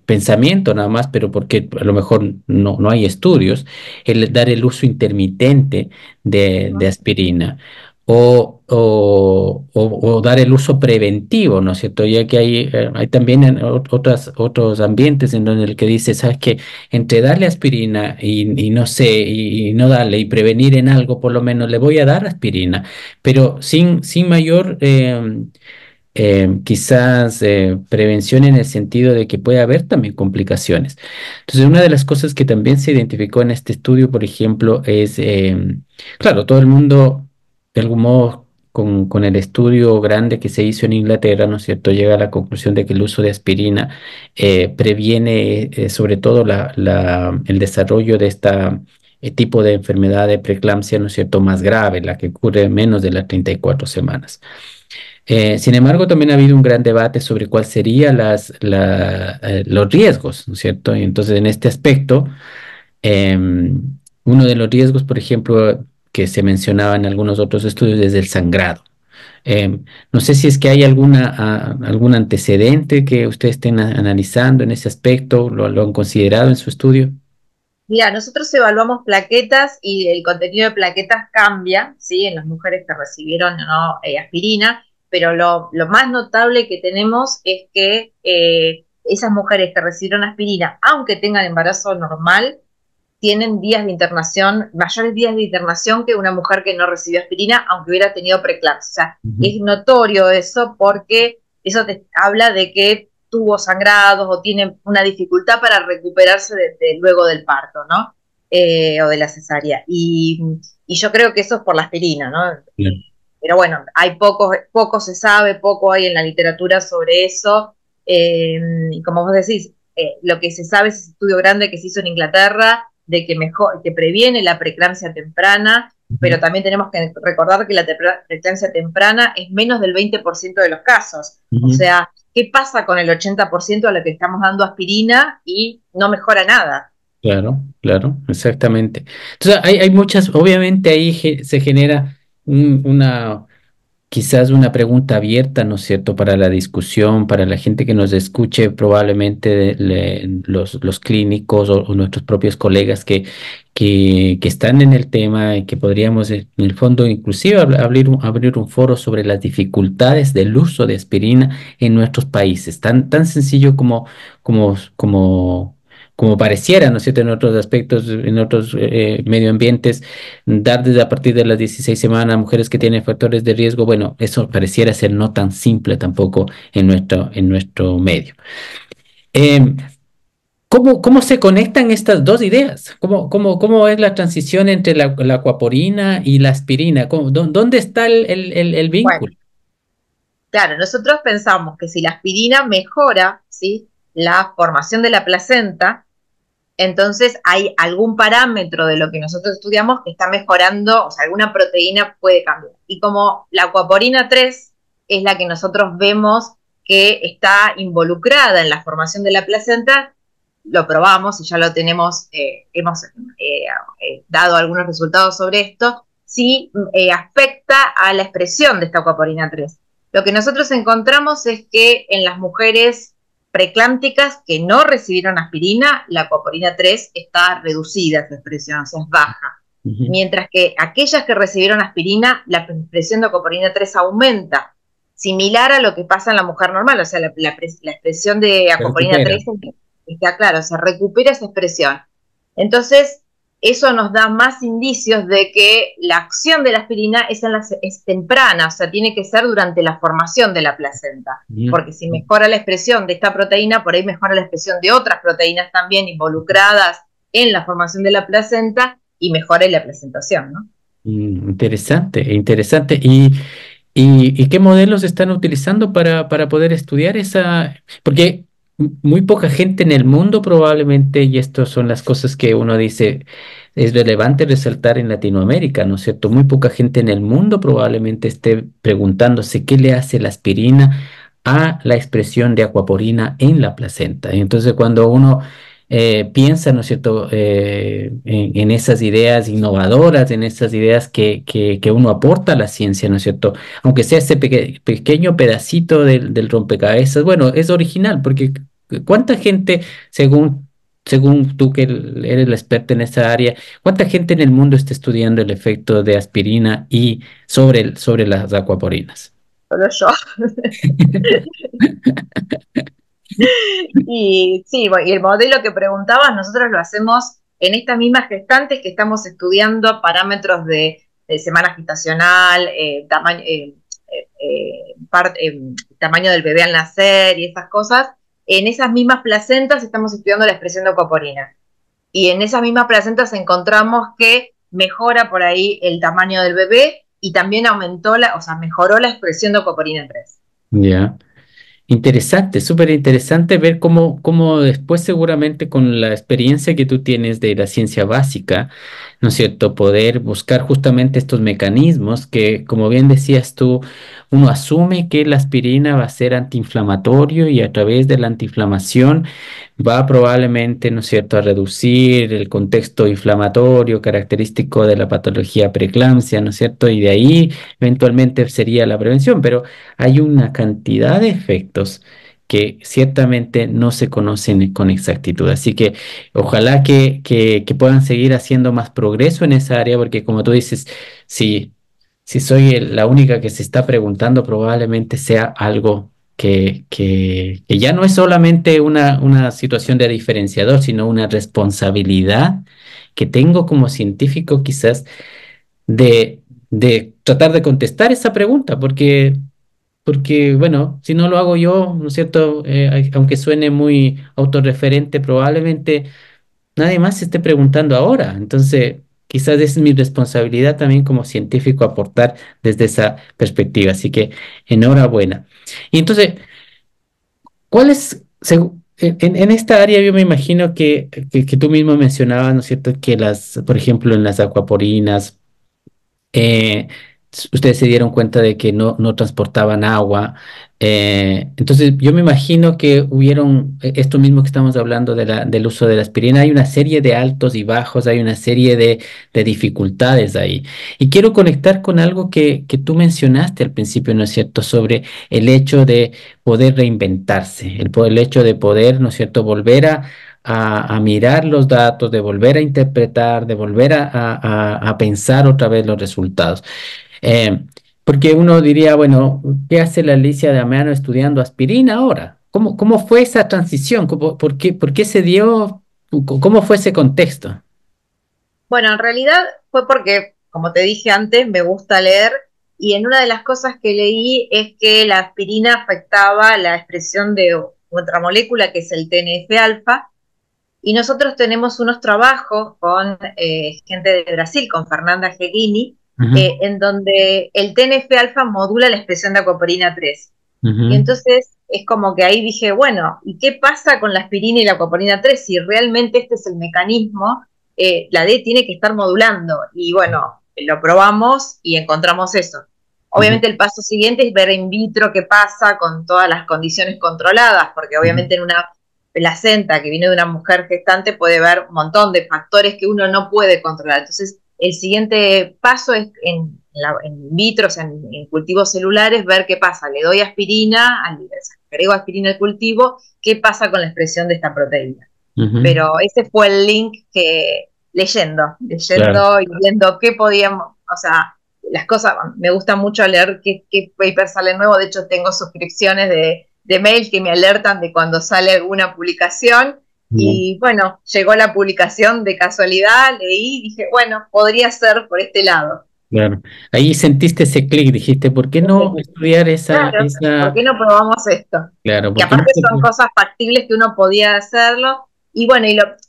pensamiento nada más, pero porque a lo mejor no hay estudios, el dar el uso intermitente de Ujú. aspirina o dar el uso preventivo, ¿no es cierto? Ya que hay también otros ambientes en donde el que dice, ¿sabes qué? Entre darle aspirina y no sé, y no darle y prevenir en algo, por lo menos le voy a dar aspirina, pero sin mayor quizás prevención en el sentido de que puede haber también complicaciones. Entonces, una de las cosas que también se identificó en este estudio, por ejemplo, es, claro, todo el mundo, de algún modo, con el estudio grande que se hizo en Inglaterra, ¿no es cierto?, llega a la conclusión de que el uso de aspirina previene sobre todo el desarrollo de esta tipo de enfermedad de preeclampsia, ¿no es cierto?, más grave, la que ocurre en menos de las 34 semanas. Sin embargo, también ha habido un gran debate sobre cuáles serían los riesgos, ¿no es cierto? Y entonces, en este aspecto, uno de los riesgos, por ejemplo, que se mencionaba en algunos otros estudios es el sangrado. No sé si es que hay algún antecedente que ustedes estén analizando en ese aspecto, lo han considerado en su estudio. Mira, nosotros evaluamos plaquetas y el contenido de plaquetas cambia, ¿sí? En las mujeres que recibieron o no aspirina, pero lo más notable que tenemos es que esas mujeres que recibieron aspirina, aunque tengan embarazo normal, tienen días de internación, mayores días de internación que una mujer que no recibió aspirina, aunque hubiera tenido preeclampsia. O sea, Ujú. es notorio eso porque eso te habla de que tuvo sangrados o tiene una dificultad para recuperarse luego del parto, ¿no? O de la cesárea. Y yo creo que eso es por la aspirina, ¿no? Bien. Pero bueno, hay poco se sabe, poco hay en la literatura sobre eso. Y como vos decís, lo que se sabe es ese estudio grande que se hizo en Inglaterra de que mejor, que previene la preeclampsia temprana, Ujú. pero también tenemos que recordar que la preeclampsia temprana es menos del 20% de los casos. O Ujú. sea, ¿qué pasa con el 80% a lo que estamos dando aspirina y no mejora nada? Claro, claro, exactamente. Entonces, hay muchas, obviamente ahí se genera una quizás una pregunta abierta, ¿no es cierto?, para la discusión, para la gente que nos escuche, probablemente los clínicos o nuestros propios colegas que están en el tema y que podríamos, en el fondo, inclusive abrir un foro sobre las dificultades del uso de aspirina en nuestros países. Tan sencillo como, como pareciera, ¿no es cierto?, en otros aspectos, en otros medio ambientes dar desde a partir de las 16 semanas a mujeres que tienen factores de riesgo, bueno, eso pareciera ser no tan simple tampoco en nuestro medio. Eh, ¿cómo se conectan estas dos ideas? ¿Cómo es la transición entre la aquaporina y la aspirina? ¿Dónde está el Bueno, vínculo? claro, nosotros pensamos que si la aspirina mejora, ¿sí?, la formación de la placenta, entonces hay algún parámetro de lo que nosotros estudiamos que está mejorando, o sea, alguna proteína puede cambiar. Y como la acuaporina 3 es la que nosotros vemos que está involucrada en la formación de la placenta, lo probamos y ya lo tenemos, hemos dado algunos resultados sobre esto, sí afecta a la expresión de esta acuaporina 3. Lo que nosotros encontramos es que en las mujeres preclánticas que no recibieron aspirina, la acuaporina 3 está reducida su expresión, o sea, es baja. Ujú. Mientras que aquellas que recibieron aspirina, la expresión de acuaporina 3 aumenta, similar a lo que pasa en la mujer normal, o sea, la expresión de Se acuaporina recupera. 3 está claro, se recupera esa expresión. Entonces, eso nos da más indicios de que la acción de la aspirina es temprana, o sea, tiene que ser durante la formación de la placenta, Ujú. porque si mejora la expresión de esta proteína, por ahí mejora la expresión de otras proteínas también involucradas en la formación de la placenta y mejora la placentación, ¿no? Interesante, interesante. ¿Y qué modelos están utilizando para poder estudiar esa? Porque muy poca gente en el mundo probablemente, y estas son las cosas que uno dice, es relevante resaltar en Latinoamérica, ¿no es cierto? Muy poca gente en el mundo probablemente esté preguntándose qué le hace la aspirina a la expresión de acuaporina en la placenta. Y entonces, cuando uno piensa, ¿no es cierto?, en esas ideas innovadoras, en esas ideas que uno aporta a la ciencia, ¿no es cierto? Aunque sea ese pequeño pedacito del rompecabezas, bueno, es original, porque ¿cuánta gente, según tú que eres la experta en esa área, cuánta gente en el mundo está estudiando el efecto de aspirina y sobre las acuaporinas? Solo yo. Y sí, bueno, y el modelo que preguntabas, nosotros lo hacemos en estas mismas gestantes que estamos estudiando parámetros de semana gestacional, tamaño del bebé al nacer y esas cosas. En esas mismas placentas estamos estudiando la expresión de acuaporina. Y en esas mismas placentas encontramos que mejora por ahí el tamaño del bebé y también o sea, mejoró la expresión de acuaporina en 3. Ya. Interesante, súper interesante ver cómo después seguramente con la experiencia que tú tienes de la ciencia básica, ¿no es cierto?, poder buscar justamente estos mecanismos que, como bien decías tú, uno asume que la aspirina va a ser antiinflamatorio y a través de la antiinflamación va probablemente, ¿no es cierto?, a reducir el contexto inflamatorio característico de la patología preeclampsia, ¿no es cierto? Y de ahí eventualmente sería la prevención, pero hay una cantidad de efectos que ciertamente no se conocen con exactitud. Así que ojalá que puedan seguir haciendo más progreso en esa área, porque como tú dices, si soy la única que se está preguntando, probablemente sea algo que ya no es solamente una situación de diferenciador, sino una responsabilidad que tengo como científico quizás de tratar de contestar esa pregunta, porque, bueno, si no lo hago yo, ¿no es cierto? Aunque suene muy autorreferente, probablemente nadie más se esté preguntando ahora. Entonces, quizás es mi responsabilidad también como científico aportar desde esa perspectiva. Así que, enhorabuena. Y entonces, ¿cuál es, en esta área yo me imagino que tú mismo mencionabas, ¿no es cierto?, que por ejemplo, en las acuaporinas, eh, ustedes se dieron cuenta de que no transportaban agua. Entonces, yo me imagino que hubieron, esto mismo que estamos hablando del uso de la aspirina, hay una serie de altos y bajos, hay una serie de dificultades ahí. Y quiero conectar con algo que tú mencionaste al principio, ¿no es cierto?, sobre el hecho de poder reinventarse, el hecho de poder, ¿no es cierto?, volver a mirar los datos, de volver a interpretar, de volver a pensar otra vez los resultados. Eh, Porque uno diría, bueno, ¿qué hace la Alicia de Amiano estudiando aspirina ahora? ¿Cómo fue esa transición? ¿Por qué se dio? ¿Cómo fue ese contexto? Bueno, en realidad fue porque, como te dije antes, me gusta leer y en una de las cosas que leí es que la aspirina afectaba la expresión de otra molécula que es el TNF-alfa y nosotros tenemos unos trabajos con gente de Brasil, con Fernanda Gerini, Ujú, en donde el TNF-alfa modula la expresión de acuaporina 3. Y ujú, entonces es como que ahí dije, bueno, ¿y qué pasa con la aspirina y la acuaporina 3? Si realmente este es el mecanismo, la D tiene que estar modulando. Y bueno, lo probamos y encontramos eso. ujú, Obviamente el paso siguiente es ver in vitro qué pasa con todas las condiciones controladas, porque ujú, obviamente en una placenta que viene de una mujer gestante puede haber un montón de factores que uno no puede controlar. Entonces, el siguiente paso es en vitro, o sea, en cultivos celulares, ver qué pasa. Le doy aspirina, agrego aspirina al cultivo, qué pasa con la expresión de esta proteína. ujú. Pero ese fue el link que Claro. leyendo y viendo qué podíamos, o sea, las cosas, me gusta mucho leer qué paper sale nuevo, de hecho tengo suscripciones de mail que me alertan de cuando sale alguna publicación Ujú, y bueno, llegó la publicación de casualidad, leí y dije, bueno, podría ser por este lado. claro. Ahí sentiste ese clic, dijiste, ¿por qué no estudiar Claro, ¿por qué no probamos esto? claro, Y ¿por qué no aparte son cosas factibles que uno podía hacerlo. Y bueno,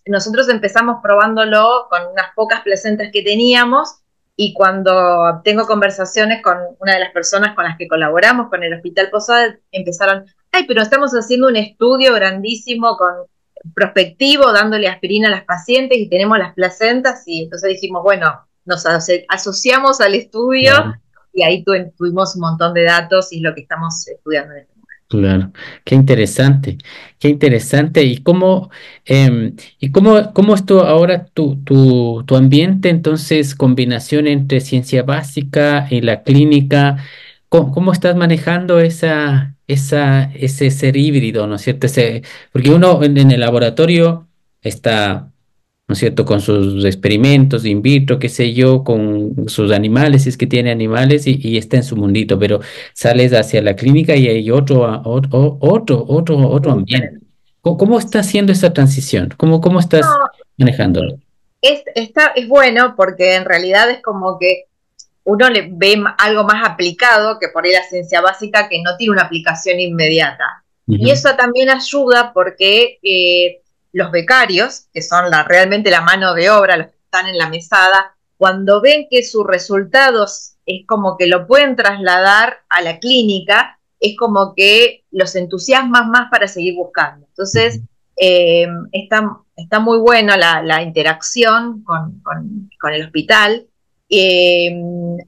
nosotros empezamos probándolo con unas pocas placentas que teníamos y cuando tengo conversaciones con una de las personas con las que colaboramos, con el Hospital Posada, empezaron, ay, pero estamos haciendo un estudio grandísimo con prospectivo, dándole aspirina a las pacientes y tenemos las placentas y entonces dijimos, bueno, nos asociamos al estudio claro. y ahí tuvimos un montón de datos y es lo que estamos estudiando en este momento. Claro, qué interesante, qué interesante. ¿Cómo es ahora tu ambiente? Entonces, combinación entre ciencia básica y la clínica, ¿cómo estás manejando ese ser híbrido, ¿no es cierto? Porque uno en el laboratorio está, ¿no es cierto?, con sus experimentos in vitro, qué sé yo, con sus animales, si es que tiene animales, y está en su mundito, pero sales hacia la clínica y hay otro Muy ambiente. diferente. ¿Cómo está haciendo esa transición? ¿Cómo estás No, manejándolo? es bueno porque en realidad es como que uno le ve algo más aplicado que por ahí la ciencia básica que no tiene una aplicación inmediata. Y Ujú, eso también ayuda porque los becarios, que son realmente la mano de obra, los que están en la mesada, cuando ven que sus resultados es como que lo pueden trasladar a la clínica, es como que los entusiasma más para seguir buscando. Entonces, ujú. está muy buena la interacción con el hospital.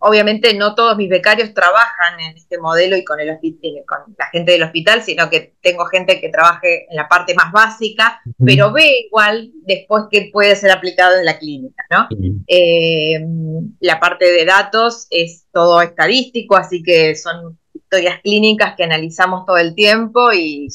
Obviamente no todos mis becarios trabajan en este modelo y con con la gente del hospital, sino que tengo gente que trabaje en la parte más básica, Ujú. pero ve igual después que puede ser aplicado en la clínica, ¿no? Ujú. Eh, la parte de datos es todo estadístico, así que son historias clínicas que analizamos todo el tiempo y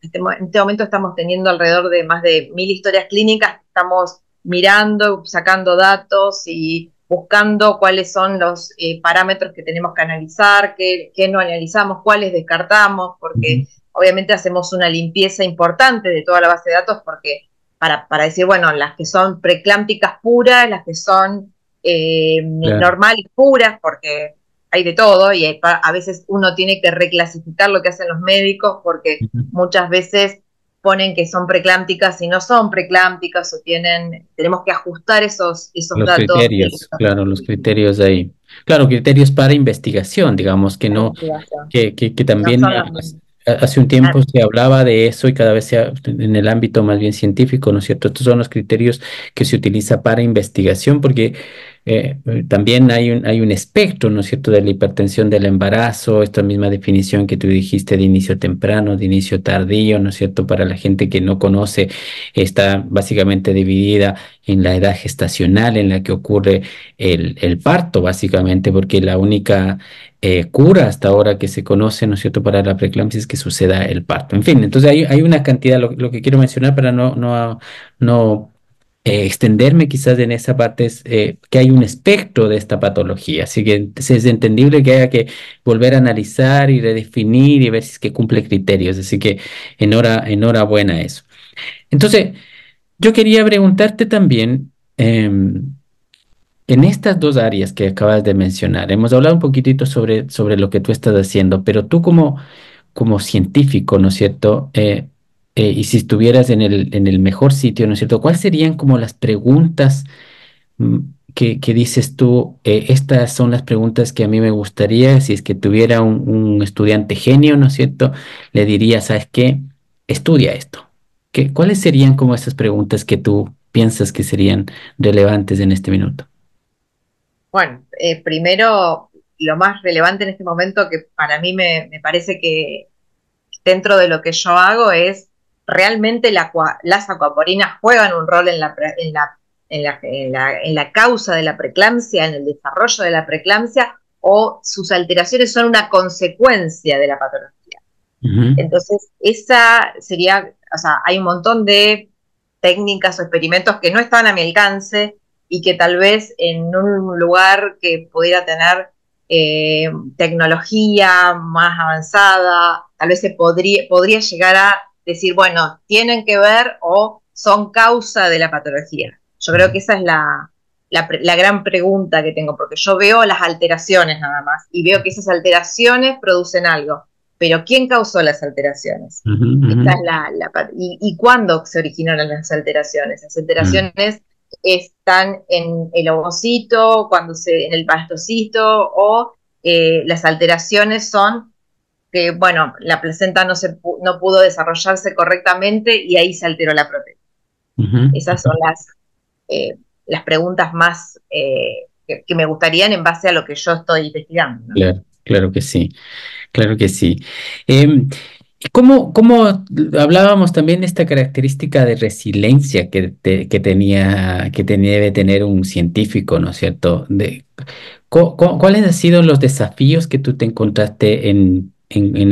en este momento estamos teniendo alrededor de más de 1.000 historias clínicas que estamos mirando, sacando datos y buscando cuáles son los parámetros que tenemos que analizar, qué no analizamos, cuáles descartamos, porque Ujú. obviamente hacemos una limpieza importante de toda la base de datos porque para decir, bueno, las que son preeclámpticas puras, las que son Claro. normales puras, porque hay de todo y a veces uno tiene que reclasificar lo que hacen los médicos porque Ujú. muchas veces ponen que son preeclámpticas y no son preeclámpticas o tenemos que ajustar esos Los datos de criterios, claro, los criterios ahí. Claro, criterios para investigación, digamos, que la no, investigación. que No también son los mismos. hace un Ah, tiempo se hablaba de eso y cada vez en el ámbito más bien científico, ¿no es cierto? Estos son los criterios que se utiliza para investigación porque también hay un espectro, ¿no es cierto?, de la hipertensión del embarazo, esta misma definición que tú dijiste de inicio temprano, de inicio tardío, ¿no es cierto? Para la gente que no conoce, está básicamente dividida en la edad gestacional en la que ocurre el parto, básicamente, porque la única cura hasta ahora que se conoce, ¿no es cierto?, para la preeclampsia es que suceda el parto. En fin, entonces hay una cantidad, lo que quiero mencionar para no extenderme quizás en esa parte es que hay un espectro de esta patología, así que es entendible que haya que volver a analizar y redefinir y ver si es que cumple criterios, así que enhorabuena a eso. Entonces, yo quería preguntarte también, en estas dos áreas que acabas de mencionar, hemos hablado un poquitito sobre lo que tú estás haciendo, pero tú como científico, ¿no es cierto? Y si estuvieras en el mejor sitio, ¿no es cierto? ¿Cuáles serían como las preguntas mm, que dices tú? Estas son las preguntas que a mí me gustaría, si es que tuviera un estudiante genio, ¿no es cierto? Le diría, ¿sabes qué? Estudia esto. ¿Cuáles serían como esas preguntas que tú piensas que serían relevantes en este minuto? bueno, primero, lo más relevante en este momento que para mí me parece que dentro de lo que yo hago es realmente las acuaporinas juegan un rol en la causa de la preeclampsia, en el desarrollo de la preeclampsia, o sus alteraciones son una consecuencia de la patología. Ujú. Entonces, esa sería, o sea, hay un montón de técnicas o experimentos que no están a mi alcance y que tal vez en un lugar que pudiera tener tecnología más avanzada, tal vez podría llegar a decir, bueno, tienen que ver o son causa de la patología. Yo creo que esa es la gran pregunta que tengo, porque yo veo las alteraciones nada más y veo que esas alteraciones producen algo, pero ¿quién causó las alteraciones? Ujú, ujú, Esta es y cuándo se originaron las alteraciones. Las mm, alteraciones están en el ovocito, en el pastocito, o las alteraciones son que, bueno, la placenta no pudo desarrollarse correctamente y ahí se alteró la proteína. ujú, Esas son ujú. las preguntas más que me gustarían en base a lo que yo estoy investigando, ¿no? Claro, claro que sí, claro que sí. Em, ¿cómo hablábamos también de esta característica de resiliencia que debe tener un científico, ¿no es cierto? ¿Cuáles han sido los desafíos que tú te encontraste en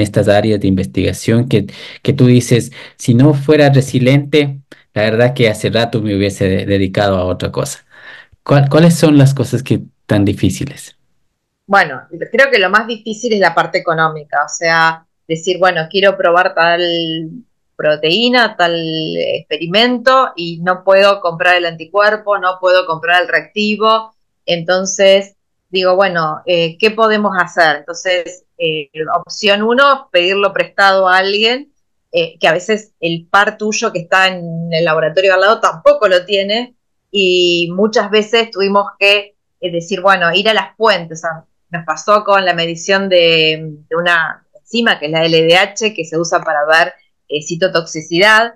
estas áreas de investigación que tú dices, si no fuera resiliente, la verdad que hace rato me hubiese dedicado a otra cosa? ¿Cuáles son las cosas que tan difíciles? Bueno, creo que lo más difícil es la parte económica, o sea, decir, bueno, quiero probar tal proteína, tal experimento y no puedo comprar el anticuerpo, no puedo comprar el reactivo, entonces digo, bueno, ¿qué podemos hacer? Entonces, opción uno, pedirlo prestado a alguien, que a veces el par tuyo que está en el laboratorio al lado tampoco lo tiene y muchas veces tuvimos que decir, bueno, ir a las fuentes, o sea, nos pasó con la medición de una enzima que es la LDH, que se usa para ver citotoxicidad.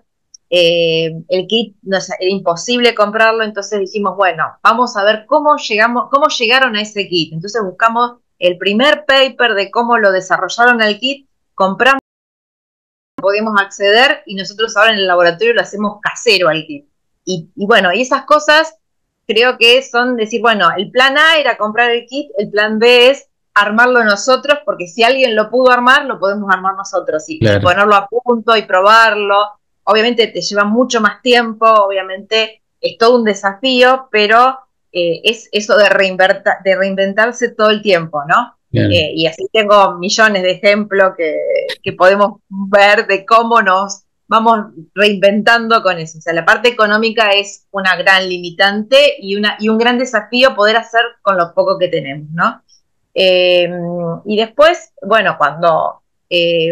El kit no, era imposible comprarlo, entonces dijimos, bueno, vamos a ver cómo llegaron a ese kit. Entonces buscamos el primer paper de cómo lo desarrollaron el kit, compramos, podíamos acceder y nosotros ahora en el laboratorio lo hacemos casero al kit. Y bueno, y esas cosas creo que son decir, bueno, el plan A era comprar el kit, el plan B es armarlo nosotros, porque si alguien lo pudo armar, lo podemos armar nosotros y Claro, ponerlo a punto y probarlo. Obviamente te lleva mucho más tiempo, obviamente es todo un desafío, pero es eso de reinventarse todo el tiempo, ¿no? claro, Y así tengo millones de ejemplos que podemos ver de cómo nos vamos reinventando con eso. O sea, la parte económica es una gran limitante y un gran desafío poder hacer con lo poco que tenemos, ¿no? Eh, y después, bueno, cuando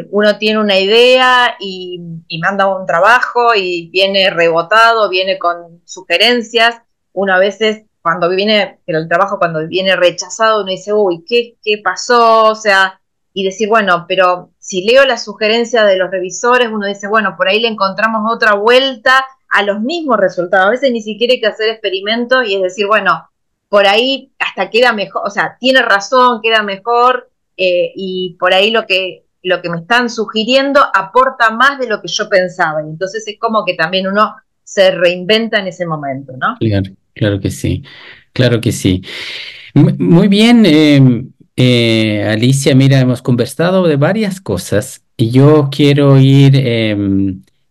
uno tiene una idea y manda un trabajo y viene rebotado, viene con sugerencias, uno a veces cuando viene, pero el trabajo cuando viene rechazado, uno dice, uy, ¿qué pasó? O sea, y decir, bueno, pero si leo la sugerencia de los revisores, uno dice, bueno, por ahí le encontramos otra vuelta a los mismos resultados. A veces ni siquiera hay que hacer experimentos y es decir, bueno, por ahí hasta queda mejor, o sea, tiene razón, queda mejor, y por ahí lo que me están sugiriendo aporta más de lo que yo pensaba. Y entonces es como que también uno se reinventa en ese momento, ¿no? claro, claro que sí, claro que sí. Muy bien, Alicia, mira, hemos conversado de varias cosas y yo quiero ir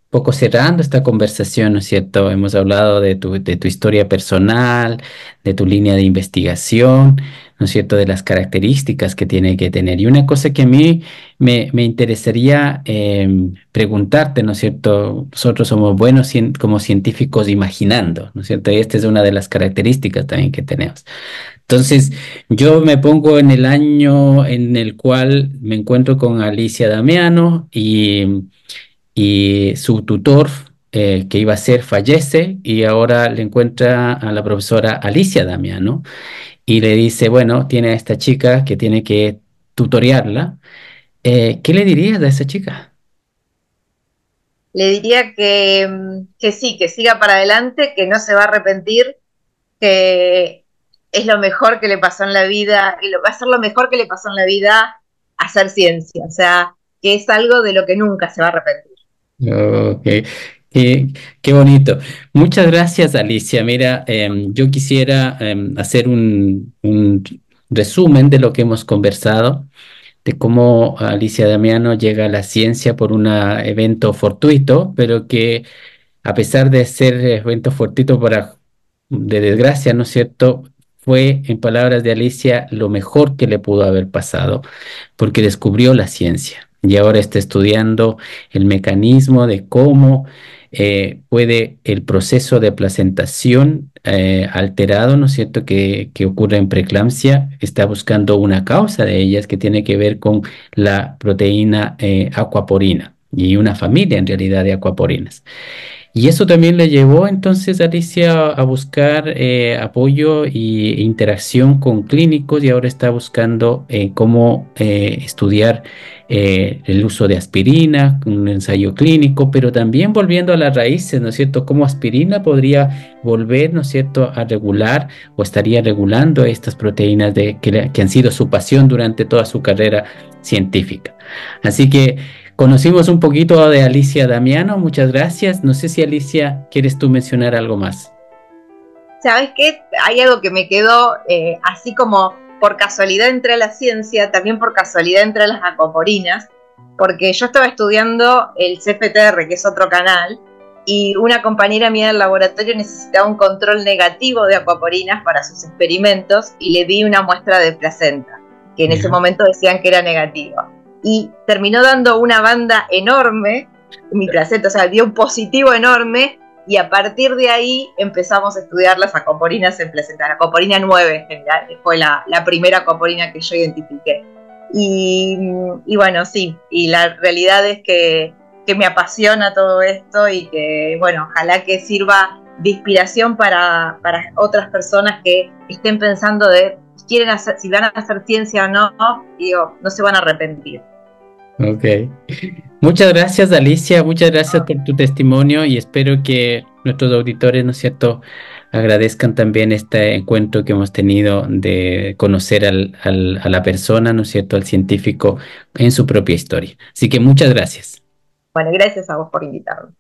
poco cerrando esta conversación, ¿no es cierto? Hemos hablado de tu historia personal, de tu línea de investigación, ¿no es cierto? De las características que tiene que tener. Y una cosa que a mí me interesaría preguntarte, ¿no es cierto? Nosotros somos buenos como científicos imaginando, ¿no es cierto? Y esta es una de las características también que tenemos. Entonces, yo me pongo en el año en el cual me encuentro con Alicia Damiano y su tutor, que iba a ser, fallece y ahora le encuentra a la profesora Alicia Damiano y le dice, bueno, tiene a esta chica que tiene que tutoriarla. ¿Qué le dirías a esa chica? Le diría que sí, que siga para adelante, que no se va a arrepentir, que es lo mejor que le pasó en la vida, y va a ser lo mejor que le pasó en la vida hacer ciencia, o sea, que es algo de lo que nunca se va a arrepentir. Ok, qué, qué bonito. Muchas gracias, Alicia. Mira, yo quisiera hacer un resumen de lo que hemos conversado, de cómo Alicia Damiano llega a la ciencia por un evento fortuito, pero que a pesar de ser evento fortuito de desgracia, ¿no es cierto? Fue, en palabras de Alicia, lo mejor que le pudo haber pasado, porque descubrió la ciencia y ahora está estudiando el mecanismo de cómo puede el proceso de placentación alterado, ¿no es cierto?, que ocurre en preeclampsia, está buscando una causa de ellas que tiene que ver con la proteína aquaporina y una familia en realidad de aquaporinas. Y eso también le llevó entonces a Alicia a buscar apoyo e interacción con clínicos y ahora está buscando cómo estudiar el uso de aspirina, un ensayo clínico, pero también volviendo a las raíces, ¿no es cierto? Cómo aspirina podría volver, ¿no es cierto?, a regular o estaría regulando estas proteínas que han sido su pasión durante toda su carrera científica. Así que conocimos un poquito de Alicia Damiano, muchas gracias. No sé si Alicia, ¿quieres tú mencionar algo más? ¿Sabes qué? Hay algo que me quedó así como por casualidad entré a la ciencia, también por casualidad entré a las acoporinas, porque yo estaba estudiando el CFTR, que es otro canal, y una compañera mía del laboratorio necesitaba un control negativo de acuaporinas para sus experimentos y le di una muestra de placenta, que en ese Ya. momento decían que era negativa. Y terminó dando una banda enorme, mi placenta, o sea, dio un positivo enorme, y a partir de ahí empezamos a estudiar las acoporinas en placenta. La acoporina 9 en general fue la primera acoporina que yo identifiqué. Y bueno, sí, y la realidad es que me apasiona todo esto y que, bueno, ojalá que sirva de inspiración para otras personas que estén pensando de quieren hacer, si van a hacer ciencia o no, digo, no se van a arrepentir. Ok. Muchas gracias, Alicia. Muchas gracias por tu testimonio y espero que nuestros auditores, ¿no es cierto?, agradezcan también este encuentro que hemos tenido de conocer a la persona, ¿no es cierto?, al científico en su propia historia. Así que muchas gracias. Bueno, gracias a vos por invitarme.